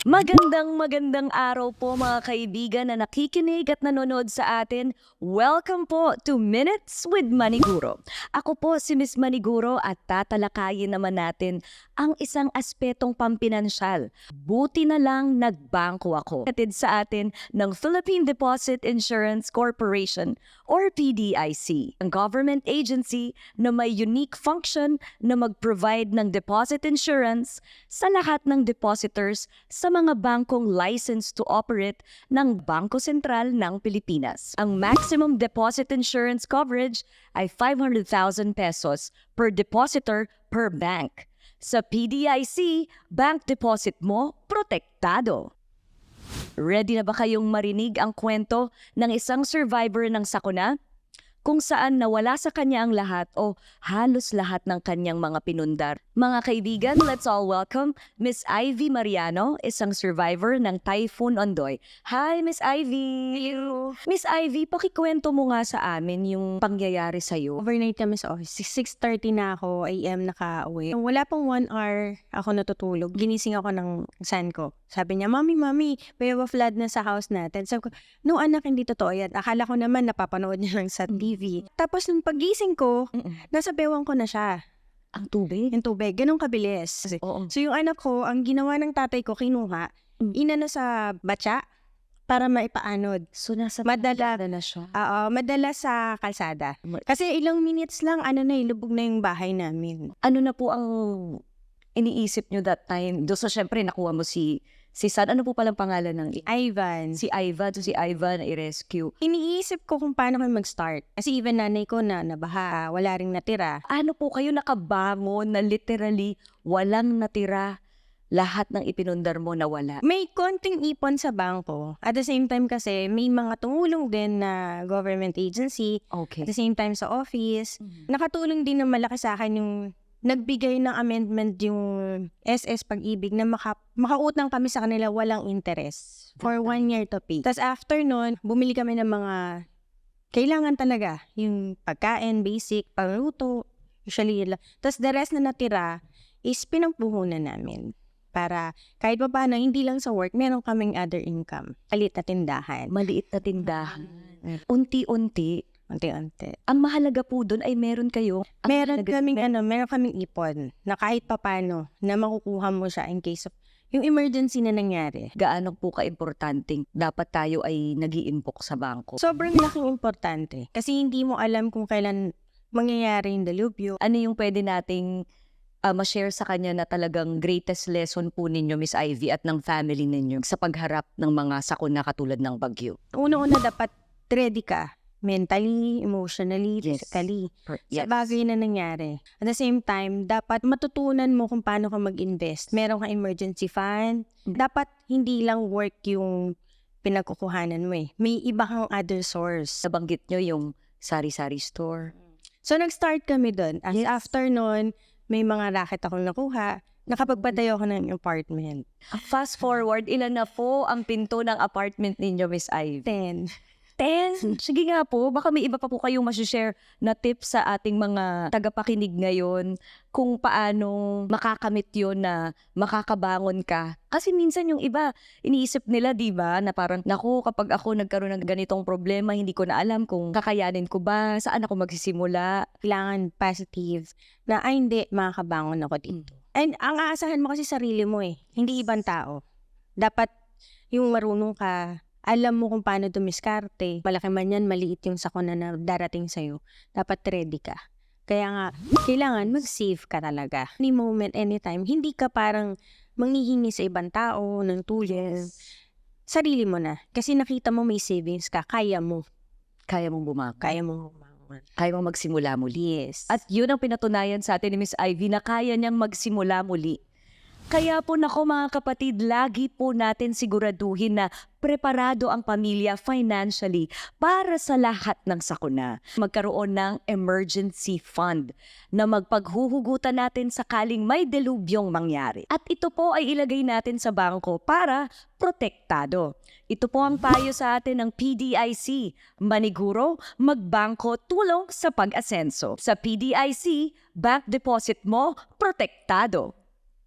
Magandang araw po mga kaibigan na nakikinig at nanonood sa atin. Welcome po to Minutes with Maniguro. Ako po si Miss Maniguro at tatalakayin naman natin ang isang aspetong pampinansyal. Buti na lang nagbangko ako. Hatid sa atin ng Philippine Deposit Insurance Corporation or PDIC, ang government agency na may unique function na mag-provide ng deposit insurance sa lahat ng depositors sa mga bangkong licensed to operate ng Bangko Sentral ng Pilipinas. Ang maximum deposit insurance coverage ay 500,000 pesos per depositor per bank. Sa PDIC, bank deposit mo protektado. Ready na ba kayong marinig ang kwento ng isang survivor ng sakuna? Kung saan nawala sa kanya ang lahat o halos lahat ng kanyang mga pinundar. Mga kaibigan, let's all welcome Miss Ivy Mariano, isang survivor ng Typhoon Ondoy. Hi, Miss Ivy! Hello. Miss Ivy, pakikwento mo nga sa amin yung pangyayari sa'yo. Overnight kami sa office. 6:30 na ako, AM nakauwi. Nung wala pang 1 hour ako natutulog, ginising ako ng son ko. Sabi niya, Mami, may flood na sa house natin. Sabi ko, no anak, hindi totoo yan. Akala ko naman napapanood niya lang sa TV. Tapos nung pagising ko, nasa bewang ko na siya. Ang tubig? Yung tubig, ganun kabilis. Oo. So yung anak ko, ang ginawa ng tatay ko, kinuha, inano sa batya para maipaanod. So nasa Madala na siya? Madala sa kalsada. Kasi ilang minutes lang, lubog na yung bahay namin. Ano na po ang iniisip nyo that time? Doon so syempre nakuha mo si San. Ano po palang pangalan ng Ivan. si Ivan? So si Ivan i-rescue. Iniisip ko kung paano kami mag-start. Kasi even nanay ko na nabaha, wala ring natira. Ano po kayo nakabangon na literally walang natira, lahat ng ipinundar mo nawala? May konting ipon sa bangko. At the same time kasi, may mga tumulong din na government agency. Okay. At the same time sa office. Nakatulong din na malaki sa akin yung nagbigay ng amendment yung SS Pag-ibig na makautang kami sa kanila walang interest for 1 year to pay. Tapos after nun, bumili kami ng mga kailangan talaga. Yung pagkain, basic, pangluto, usually yun lang. Tapos the rest na natira is pinampuhunan namin. Para kahit pa paano, hindi lang sa work, meron kaming other income. Maliit na tindahan. Maliit na tindahan. Unti-unti. Unti-unti. Ang mahalaga po doon ay meron kayo. Meron kaming ipon na kahit pa paano na makukuha mo siya in case of yung emergency na nangyari. Gaano po ka-importanting dapat tayo ay nag-iimpok sa bangko? Sobrang laking importante. Kasi hindi mo alam kung kailan mangyayari yung delubyo. Ano yung pwede nating ma-share sa kanya na talagang greatest lesson po ninyo, Miss Ivy, at ng family ninyo sa pagharap ng mga sakuna katulad ng bagyo? Una-una dapat ready ka. Mentally, emotionally, physically. Sa bagay na nangyari. At the same time, dapat matutunan mo kung paano ka mag-invest. Meron kang emergency fund. Dapat hindi lang work yung pinagkukuhanan mo eh. May iba kang other source. Nabanggit nyo yung sari-sari store. So, nag-start kami doon. As after nun, may mga racket akong nakuha. Nakapagpatayo ako ng apartment. Fast forward, ilan na po ang pinto ng apartment ninyo, Miss Ivy? 10. 10? Sige nga po, baka may iba pa po kayong masishare na tips sa ating mga tagapakinig ngayon kung paano makakamit yun na makakabangon ka. Kasi minsan yung iba, iniisip nila, di ba, na parang, naku, kapag ako nagkaroon ng ganitong problema, hindi ko na alam kung kakayanin ko ba, saan ako magsisimula. Kailangan positive na, hindi, makakabangon ako dito. And ang aasahan mo kasi sarili mo eh, hindi ibang tao. Dapat yung marunong ka, alam mo kung paano dumiskarte. Malaki man yan, maliit yung sakuna na darating sa'yo. Dapat ready ka. Kaya nga, kailangan mag-save ka talaga. Any moment, anytime, hindi ka parang manghihingi sa ibang tao ng tulong. Sarili mo na. Kasi nakita mo may savings ka, kaya mo. Kaya mong bumangon. Kaya mo bumangon. Kaya mong magsimula muli. Yes. At yun ang pinatunayan sa atin ni Miss Ivy na kaya niyang magsimula muli. Kaya po nako mga kapatid, lagi po natin siguraduhin na preparado ang pamilya financially para sa lahat ng sakuna. Magkaroon ng emergency fund na magpaghuhugutan natin sakaling may delubyong mangyari. At ito po ay ilagay natin sa bangko para protektado. Ito po ang payo sa atin ng PDIC. Maniguro, magbangko, tulong sa pag-asenso. Sa PDIC, bank deposit mo, protektado.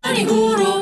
Maniguro,